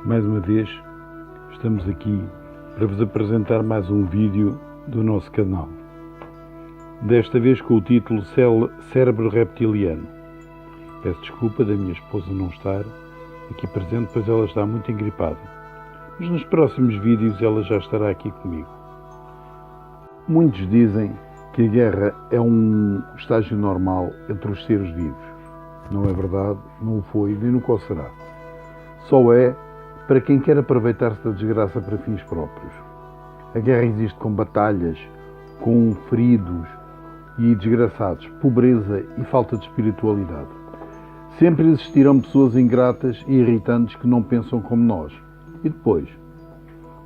Mais uma vez, estamos aqui para vos apresentar mais um vídeo do nosso canal. Desta vez com o título Cérebro Reptiliano. Peço desculpa da minha esposa não estar aqui presente, pois ela está muito engripada. Mas nos próximos vídeos ela já estará aqui comigo. Muitos dizem que a guerra é um estágio normal entre os seres vivos. Não é verdade, não o foi, nem nunca o será. Só é para quem quer aproveitar-se da desgraça para fins próprios. A guerra existe com batalhas, com feridos e desgraçados, pobreza e falta de espiritualidade. Sempre existirão pessoas ingratas e irritantes que não pensam como nós. E depois?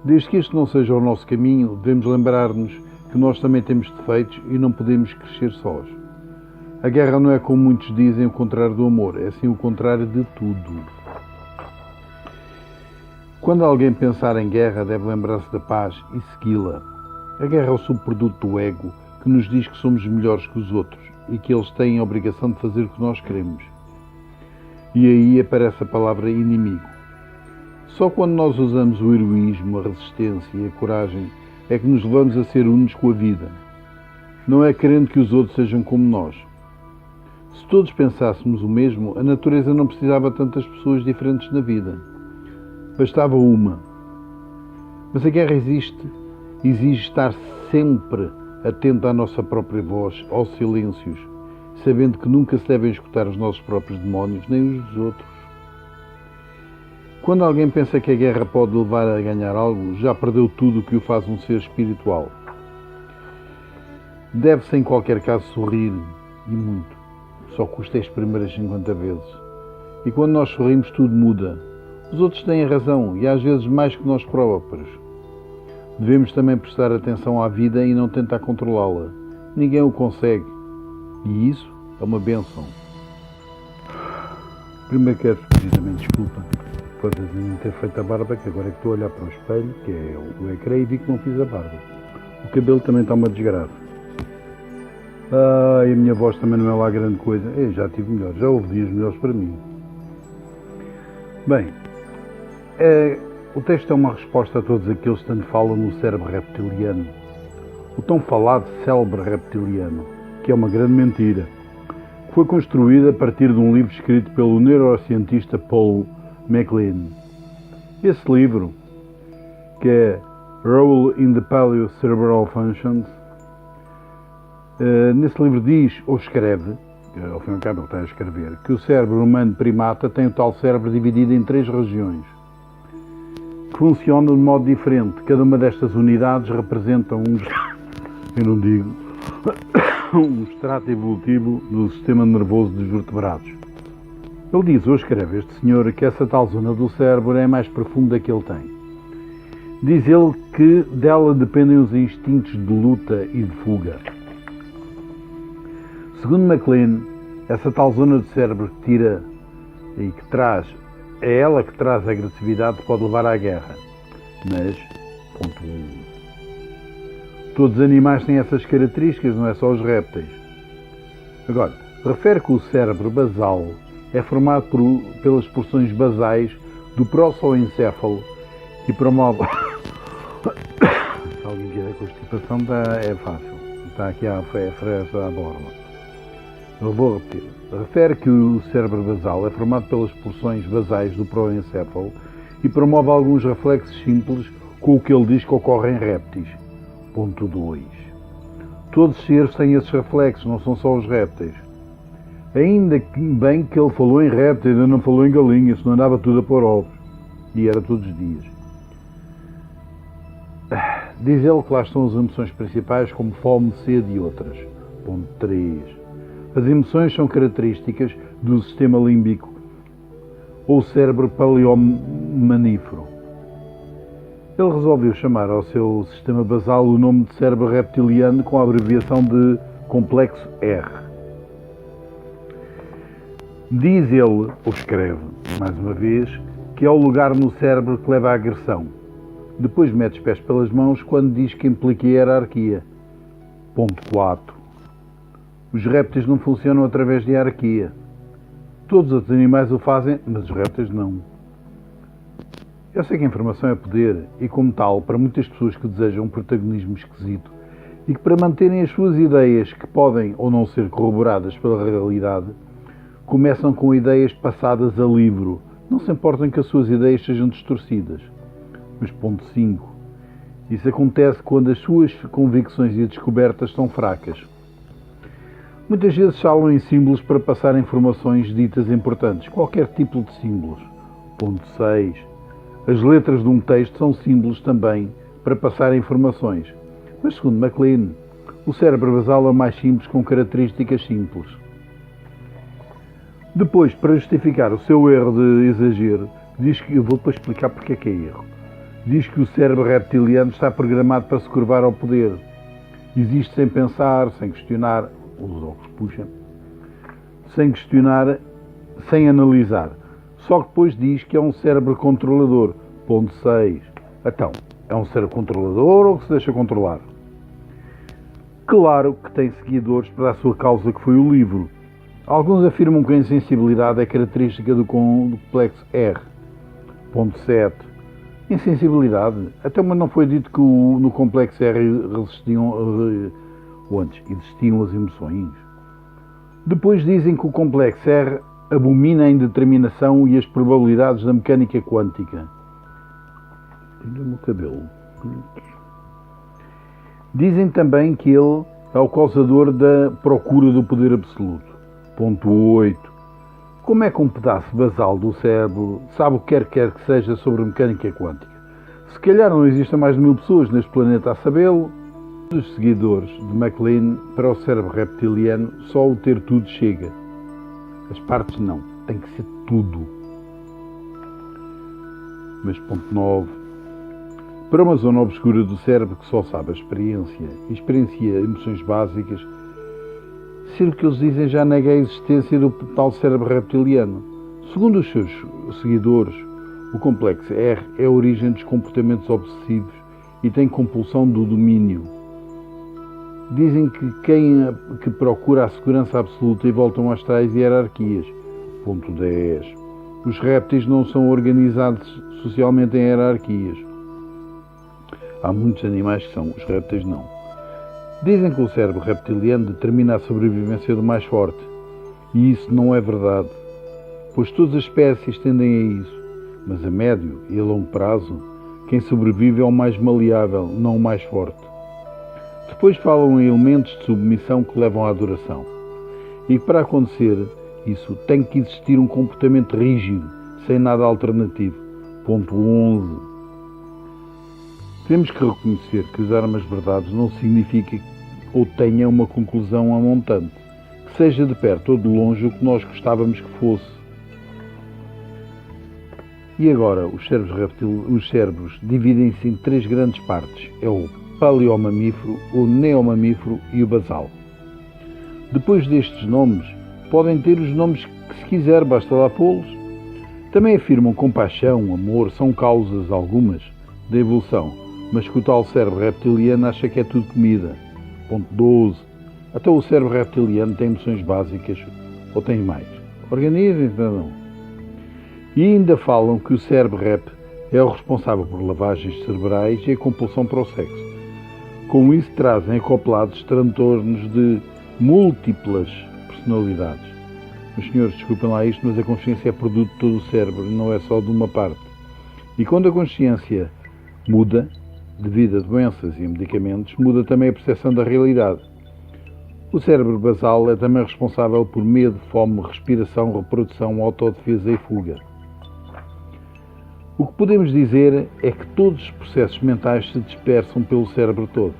Desde que este não seja o nosso caminho, devemos lembrar-nos que nós também temos defeitos e não podemos crescer sós. A guerra não é, como muitos dizem, o contrário do amor, é sim o contrário de tudo. Quando alguém pensar em guerra, deve lembrar-se da paz e segui-la. A guerra é o subproduto do ego que nos diz que somos melhores que os outros e que eles têm a obrigação de fazer o que nós queremos. E aí aparece a palavra inimigo. Só quando nós usamos o heroísmo, a resistência e a coragem é que nos levamos a ser unos com a vida. Não é querendo que os outros sejam como nós. Se todos pensássemos o mesmo, a natureza não precisava de tantas pessoas diferentes na vida. Bastava uma. Mas a guerra exige estar sempre atento à nossa própria voz, aos silêncios, sabendo que nunca se devem escutar os nossos próprios demónios, nem os dos outros. Quando alguém pensa que a guerra pode levar a ganhar algo, já perdeu tudo o que o faz um ser espiritual. Deve-se em qualquer caso sorrir, e muito. Só custa as primeiras 50 vezes. E quando nós sorrimos tudo muda. Os outros têm razão, e às vezes mais que nós próprios. Devemos também prestar atenção à vida e não tentar controlá-la. Ninguém o consegue. E isso é uma bênção. Primeiro quero pedir também desculpa por não ter feito a barba, que agora é que estou a olhar para o espelho, que é o ecrã, e vi que não fiz a barba. O cabelo também está uma desgraça. E a minha voz também não é lá grande coisa. Eu já tive melhor, já houve dias melhores para mim. Bem, o texto é uma resposta a todos aqueles que tanto falam no cérebro reptiliano. O tão falado cérebro reptiliano, que é uma grande mentira. Foi construído a partir de um livro escrito pelo neurocientista Paul MacLean. Esse livro, que é Role in the Paleo-Cerebral Functions, nesse livro diz, ou escreve, ao fim e ao cabo está a escrever, que o cérebro humano primata tem o tal cérebro dividido em 3 regiões, que funcionam de modo diferente. Cada uma destas unidades representa um extrato evolutivo do sistema nervoso dos vertebrados. Ele diz, ou escreve, este senhor, que essa tal zona do cérebro é a mais profunda que ele tem. Diz ele que dela dependem os instintos de luta e de fuga. Segundo MacLean, essa tal zona do cérebro que tira e que traz, é ela que traz a agressividade que pode levar à guerra. Mas, ponto 1. Todos os animais têm essas características, não é só os répteis. Agora, refere que o cérebro basal é formado pelas porções basais do prosoencéfalo e promove... Se alguém quiser constipação, é fácil. Está aqui a fresta à borla. Eu vou repetir. Refere que o cérebro basal é formado pelas porções basais do proencéfalo e promove alguns reflexos simples com o que ele diz que ocorre em répteis. Ponto 2. Todos os seres têm esses reflexos, não são só os répteis. Ainda bem que ele falou em répteis, ainda não falou em galinhas, senão andava tudo a pôr ovos. E era todos os dias. Diz ele que lá estão as emoções principais, como fome, sede e outras. Ponto 3. As emoções são características do sistema límbico, ou cérebro paleomanífero. Ele resolveu chamar ao seu sistema basal o nome de cérebro reptiliano com a abreviação de complexo R. Diz ele, ou escreve, mais uma vez, que é o lugar no cérebro que leva à agressão. Depois mete os pés pelas mãos quando diz que implica hierarquia. Ponto 4. Os répteis não funcionam através de hierarquia. Todos os animais o fazem, mas os répteis não. Eu sei que a informação é poder e, como tal, para muitas pessoas que desejam um protagonismo esquisito e que, para manterem as suas ideias, que podem ou não ser corroboradas pela realidade, começam com ideias passadas a livro. Não se importam que as suas ideias sejam distorcidas. Mas ponto 5. Isso acontece quando as suas convicções e descobertas são fracas. Muitas vezes falam em símbolos para passar informações ditas importantes, qualquer tipo de símbolos. Ponto 6. As letras de um texto são símbolos também para passar informações. Mas, segundo MacLean, o cérebro basal é mais simples com características simples. Depois, para justificar o seu erro de exagero, diz que, eu vou depois explicar porque é que é erro, diz que o cérebro reptiliano está programado para se curvar ao poder. Existe sem pensar, sem questionar, os óculos puxam, sem questionar, sem analisar. Só que depois diz que é um cérebro controlador. Ponto 6. Então, é um cérebro controlador ou que se deixa controlar? Claro que tem seguidores para a sua causa, que foi o livro. Alguns afirmam que a insensibilidade é característica do complexo R. Ponto 7. Insensibilidade? Até mas não foi dito que no complexo R existiam as emoções. Depois dizem que o complexo R abomina a indeterminação e as probabilidades da mecânica quântica. Tenho o meu cabelo. Dizem também que ele é o causador da procura do poder absoluto. Ponto 8. Como é que um pedaço basal do cérebro sabe o que quer que seja sobre mecânica quântica? Se calhar não existem mais de 1000 pessoas neste planeta a sabê-lo. Os seguidores de MacLean, para o cérebro reptiliano, só o ter tudo chega. As partes não, tem que ser tudo. Mas ponto 9. Para uma zona obscura do cérebro que só sabe a experiência e experiencia emoções básicas, ser o que eles dizem já nega a existência do tal cérebro reptiliano. Segundo os seus seguidores, o complexo R é a origem dos comportamentos obsessivos e tem compulsão do domínio. Dizem que quem que procura a segurança absoluta e voltam astrais e hierarquias. Ponto 10. Os répteis não são organizados socialmente em hierarquias. Há muitos animais que são, os répteis não. Dizem que o cérebro reptiliano determina a sobrevivência do mais forte. E isso não é verdade, pois todas as espécies tendem a isso. Mas a médio e a longo prazo, quem sobrevive é o mais maleável, não o mais forte. Depois falam em elementos de submissão que levam à adoração. E para acontecer isso, tem que existir um comportamento rígido, sem nada alternativo. Ponto 11. Temos que reconhecer que usar umas verdades não significa ou tenha uma conclusão amontante, que seja de perto ou de longe o que nós gostávamos que fosse. E agora, os cérebros dividem-se em 3 grandes partes. É o paleomamífero, o neomamífero e o basal. Depois destes nomes, podem ter os nomes que se quiser, basta lá pô-los. Também afirmam compaixão, amor, são causas algumas da evolução, mas que o tal cérebro reptiliano acha que é tudo comida. Ponto 12. Até o cérebro reptiliano tem emoções básicas, ou tem mais? Organizem-se, não? E ainda falam que o cérebro rep é o responsável por lavagens cerebrais e a compulsão para o sexo. Com isso trazem acoplados transtornos de múltiplas personalidades. Meus senhores, desculpem lá isto, mas a consciência é produto de todo o cérebro e não é só de uma parte. E quando a consciência muda, devido a doenças e a medicamentos, muda também a percepção da realidade. O cérebro basal é também responsável por medo, fome, respiração, reprodução, autodefesa e fuga. O que podemos dizer é que todos os processos mentais se dispersam pelo cérebro todo.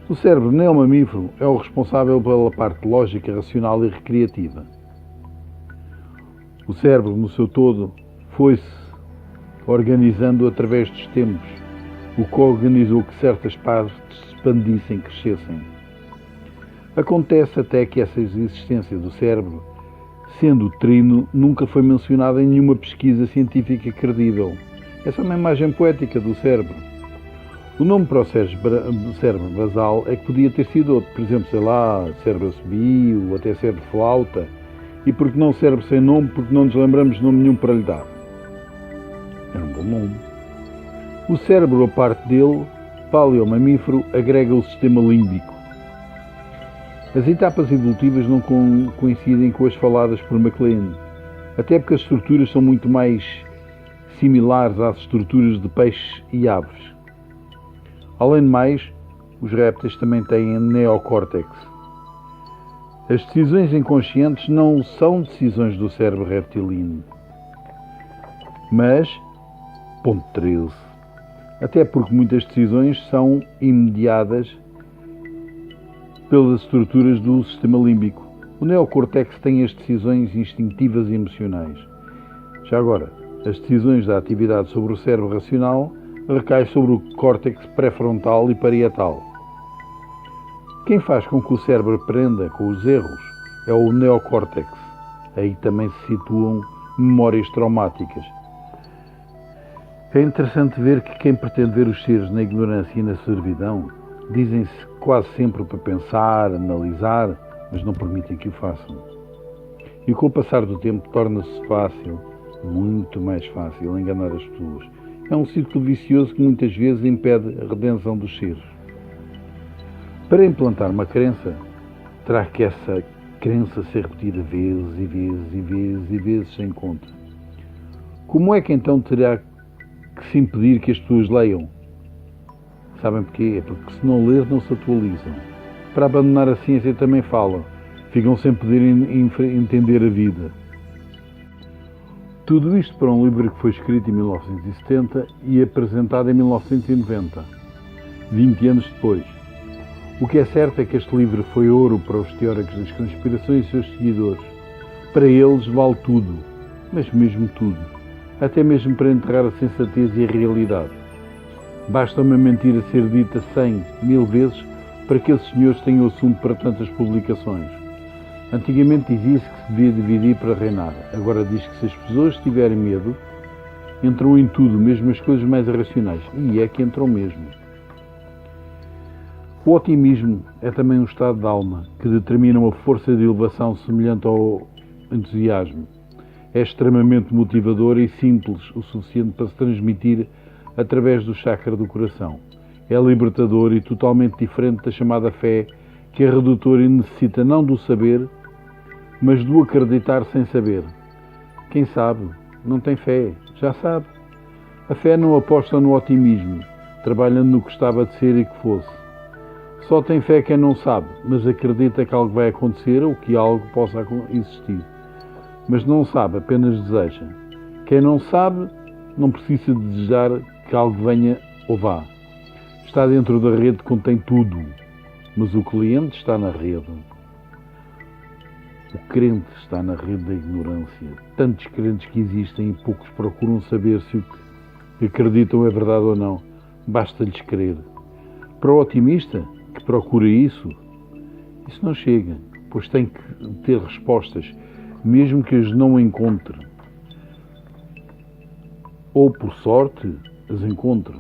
O cérebro neomamífero é o responsável pela parte lógica, racional e recreativa. O cérebro, no seu todo, foi-se organizando através dos tempos, o que organizou que certas partes se expandissem, crescessem. Acontece até que essa existência do cérebro, sendo trino, nunca foi mencionada em nenhuma pesquisa científica credível. Essa é uma imagem poética do cérebro. O nome para o cérebro basal é que podia ter sido outro, por exemplo, sei lá, cérebro assobio, ou até cérebro flauta. E porque não cérebro sem nome? Porque não nos lembramos de nome nenhum para lhe dar. Era um bom nome. O cérebro, a parte dele, paleomamífero, agrega o sistema límbico. As etapas evolutivas não coincidem com as faladas por MacLean, até porque as estruturas são muito mais similares às estruturas de peixes e aves. Além de mais, os répteis também têm neocórtex. As decisões inconscientes não são decisões do cérebro reptiliano. Mas, ponto 13, até porque muitas decisões são imediadas pelas estruturas do sistema límbico. O neocórtex tem as decisões instintivas e emocionais. Já agora, as decisões da atividade sobre o cérebro racional recaem sobre o córtex pré-frontal e parietal. Quem faz com que o cérebro aprenda com os erros é o neocórtex. Aí também se situam memórias traumáticas. É interessante ver que quem pretende ver os seres na ignorância e na servidão dizem-se quase sempre para pensar, analisar, mas não permitem que o façam. E com o passar do tempo torna-se fácil, muito mais fácil, enganar as pessoas. É um círculo vicioso que muitas vezes impede a redenção dos seres. Para implantar uma crença, terá que essa crença ser repetida vezes e vezes e vezes e vezes sem conta. Como é que então terá que se impedir que as pessoas leiam? Sabem porquê? É porque se não ler não se atualizam. Para abandonar a ciência também falam. Ficam sem poder entender a vida. Tudo isto para um livro que foi escrito em 1970 e apresentado em 1990, 20 anos depois. O que é certo é que este livro foi ouro para os teóricos das conspirações e seus seguidores. Para eles vale tudo, mas mesmo tudo. Até mesmo para enterrar a sensatez e a realidade. Basta uma mentira ser dita 100, 1000 vezes para que esses senhores tenham assunto para tantas publicações. Antigamente dizia-se que se devia dividir para reinar. Agora diz que se as pessoas tiverem medo, entram em tudo, mesmo as coisas mais irracionais. E é que entram mesmo. O otimismo é também um estado de alma que determina uma força de elevação semelhante ao entusiasmo. É extremamente motivador e simples o suficiente para se transmitir através do chakra do coração. É libertador e totalmente diferente da chamada fé, que é redutora e necessita não do saber, mas do acreditar sem saber. Quem sabe não tem fé, já sabe. A fé não aposta no otimismo, trabalhando no que estava de ser e que fosse. Só tem fé quem não sabe, mas acredita que algo vai acontecer ou que algo possa existir. Mas não sabe, apenas deseja. Quem não sabe, não precisa desejar que algo venha ou vá. Está dentro da rede que contém tudo, mas o cliente está na rede. O crente está na rede da ignorância. Tantos crentes que existem e poucos procuram saber se o que acreditam é verdade ou não. Basta-lhes crer. Para o otimista, que procura isso não chega, pois tem que ter respostas, mesmo que as não encontre. Ou, por sorte, as encontre.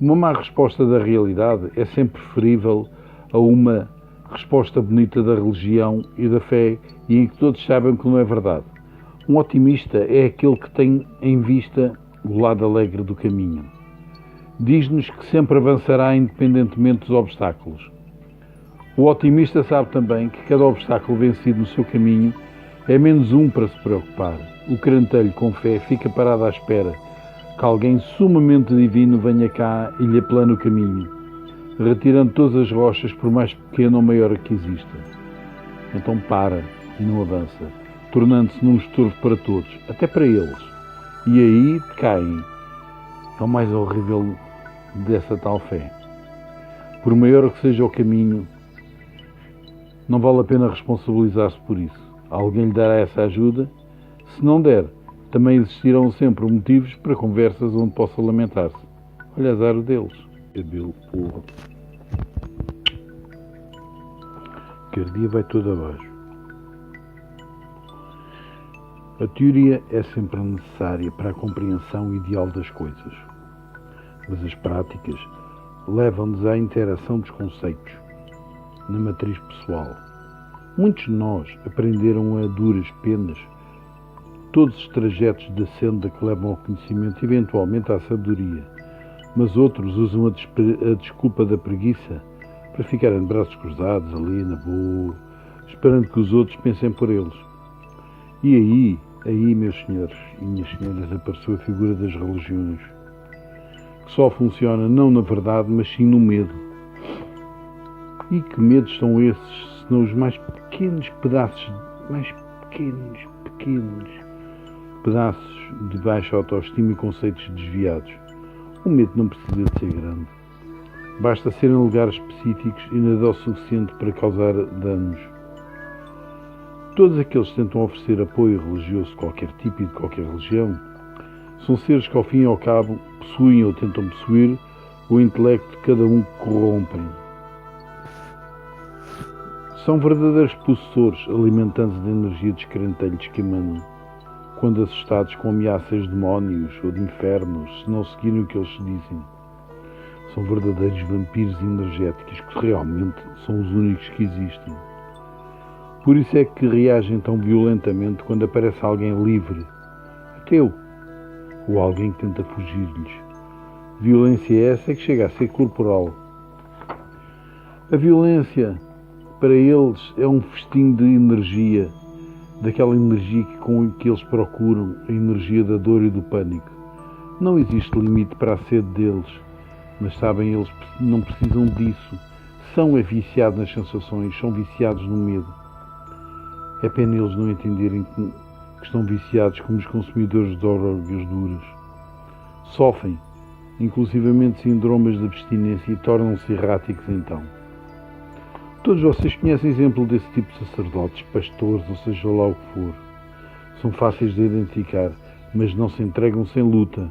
Uma má resposta da realidade é sempre preferível a uma resposta bonita da religião e da fé e em que todos sabem que não é verdade. Um otimista é aquele que tem em vista o lado alegre do caminho. Diz-nos que sempre avançará independentemente dos obstáculos. O otimista sabe também que cada obstáculo vencido no seu caminho é menos um para se preocupar. O crentelho com fé fica parado à espera que alguém sumamente divino venha cá e lhe aplane o caminho, retirando todas as rochas, por mais pequena ou maior que exista. Então para e não avança, tornando-se num estorvo para todos, até para eles. E aí caem. É o mais horrível dessa tal fé. Por maior que seja o caminho, não vale a pena responsabilizar-se por isso. Alguém lhe dará essa ajuda. Se não der, também existirão sempre motivos para conversas onde possa lamentar-se. Olha, azar deles. Cabelo, porra. Cada dia vai todo abaixo. A teoria é sempre necessária para a compreensão ideal das coisas, mas as práticas levam-nos à interação dos conceitos, na matriz pessoal. Muitos de nós aprenderam a duras penas Todos os trajetos da senda que levam ao conhecimento, eventualmente à sabedoria, mas outros usam a desculpa da preguiça para ficarem de braços cruzados ali na boa, esperando que os outros pensem por eles. E aí, meus senhores e minhas senhoras, apareceu a figura das religiões, que só funciona não na verdade, mas sim no medo. E que medos são esses, senão os mais pequenos pedaços de baixa autoestima e conceitos desviados. O medo não precisa de ser grande. Basta ser em lugares específicos e na dose suficiente para causar danos. Todos aqueles que tentam oferecer apoio religioso de qualquer tipo e de qualquer religião são seres que, ao fim e ao cabo, possuem ou tentam possuir o intelecto de cada um que corrompem. São verdadeiros possessores, alimentando-se da energia dos crentelhos que emanam, quando assustados com ameaças de demónios ou de infernos, se não seguirem o que eles dizem. São verdadeiros vampiros energéticos que realmente são os únicos que existem. Por isso é que reagem tão violentamente quando aparece alguém livre, ateu, ou alguém que tenta fugir-lhes. Violência é essa que chega a ser corporal. A violência, para eles, é um festim de energia, daquela energia com que eles procuram, a energia da dor e do pânico. Não existe limite para a sede deles, mas sabem, eles não precisam disso. São viciados nas sensações, são viciados no medo. É pena eles não entenderem que estão viciados como os consumidores de drogas duras. Sofrem, inclusivamente sindromas de abstinência, e tornam-se erráticos então. Todos vocês conhecem exemplo desse tipo de sacerdotes, pastores, ou seja lá o que for. São fáceis de identificar, mas não se entregam sem luta.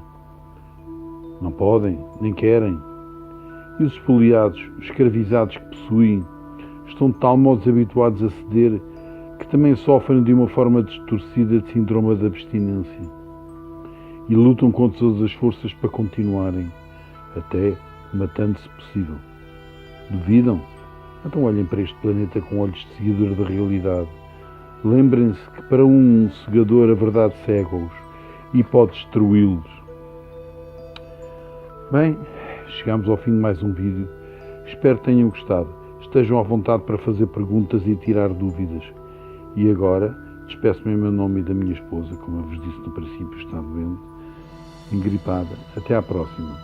Não podem, nem querem. E os espoliados, os escravizados que possuem, estão de tal modo habituados a ceder que também sofrem de uma forma distorcida de síndrome de abstinência. E lutam com todas as forças para continuarem, até matando se possível. Duvidam? Então olhem para este planeta com olhos de seguidor da realidade. Lembrem-se que para um cegador a verdade cega-os e pode destruí-los. Bem, chegamos ao fim de mais um vídeo. Espero que tenham gostado. Estejam à vontade para fazer perguntas e tirar dúvidas. E agora, despeço-me em meu nome e da minha esposa, como eu vos disse no princípio, está doente, engripada. Até à próxima.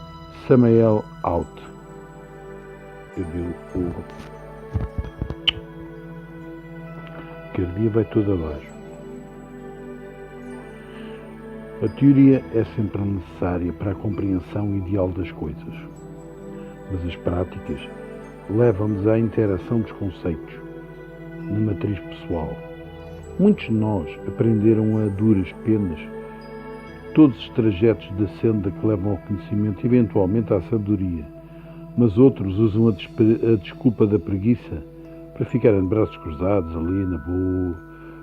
Samael out. Eu vi o cardia vai toda abaixo. A teoria é sempre necessária para a compreensão ideal das coisas, mas as práticas levam-nos à interação dos conceitos, na matriz pessoal. Muitos de nós aprenderam a duras penas todos os trajetos da senda que levam ao conhecimento, eventualmente à sabedoria, mas outros usam a desculpa da preguiça para ficarem de braços cruzados ali na boa,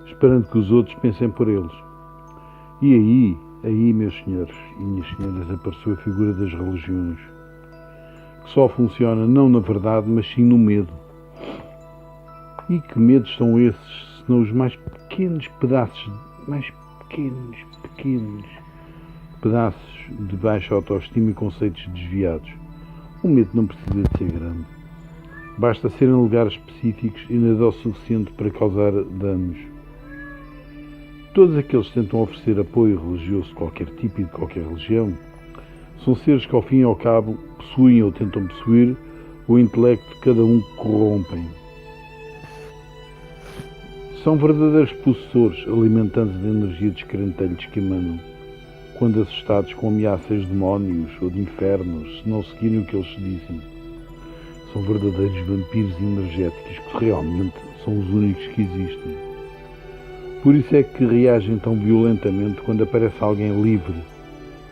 esperando que os outros pensem por eles. E aí, meus senhores e minhas senhoras, apareceu a figura das religiões, que só funciona não na verdade, mas sim no medo. E que medos são esses, senão os mais pequenos pedaços de baixa autoestima e conceitos desviados. O medo não precisa de ser grande. Basta ser em lugares específicos e na dose suficiente para causar danos. Todos aqueles que tentam oferecer apoio religioso de qualquer tipo e de qualquer religião são seres que, ao fim e ao cabo, possuem ou tentam possuir o intelecto de cada um que corrompem. São verdadeiros possessores, alimentando-se da energia dos crentelhos que emanam, quando assustados com ameaças de demónios ou de infernos, se não seguirem o que eles dizem. São verdadeiros vampiros energéticos que realmente são os únicos que existem. Por isso é que reagem tão violentamente quando aparece alguém livre,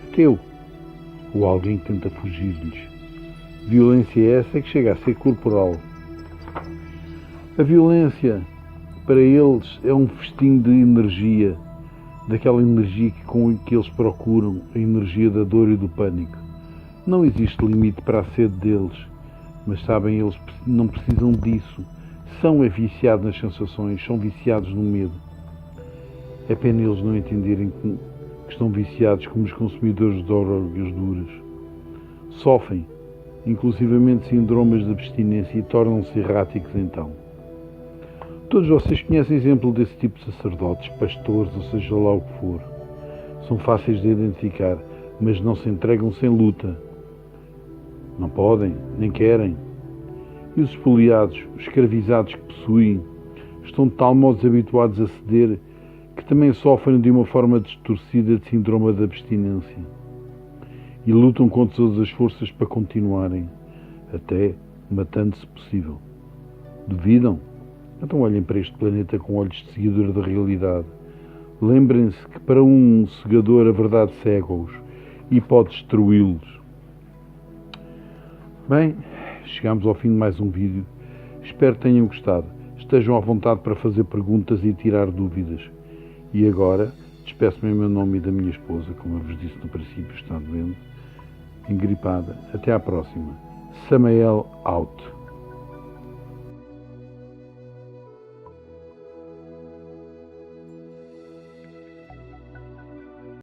ateu, ou alguém que tenta fugir-lhes. Violência é essa que chega a ser corporal. A violência, para eles, é um festim de energia, daquela energia com que eles procuram, a energia da dor e do pânico. Não existe limite para a sede deles, mas sabem, eles não precisam disso. São viciados nas sensações, são viciados no medo. É pena eles não entenderem que estão viciados como os consumidores de drogas duras. Sofrem, inclusivamente síndromes de abstinência e tornam-se erráticos então. Todos vocês conhecem exemplo desse tipo de sacerdotes, pastores, ou seja lá o que for. São fáceis de identificar, mas não se entregam sem luta. Não podem, nem querem. E os espoliados, os escravizados que possuem, estão de tal modo habituados a ceder que também sofrem de uma forma distorcida de síndrome de abstinência. E lutam com todas as forças para continuarem, até matando se possível. Duvidam? Então olhem para este planeta com olhos de seguidor da realidade. Lembrem-se que para um cegador a verdade cega-os e pode destruí-los. Bem, chegamos ao fim de mais um vídeo. Espero que tenham gostado. Estejam à vontade para fazer perguntas e tirar dúvidas. E agora, despeço-me em meu nome e da minha esposa, como eu vos disse no princípio, está doente, engripada. Até à próxima. Samael out.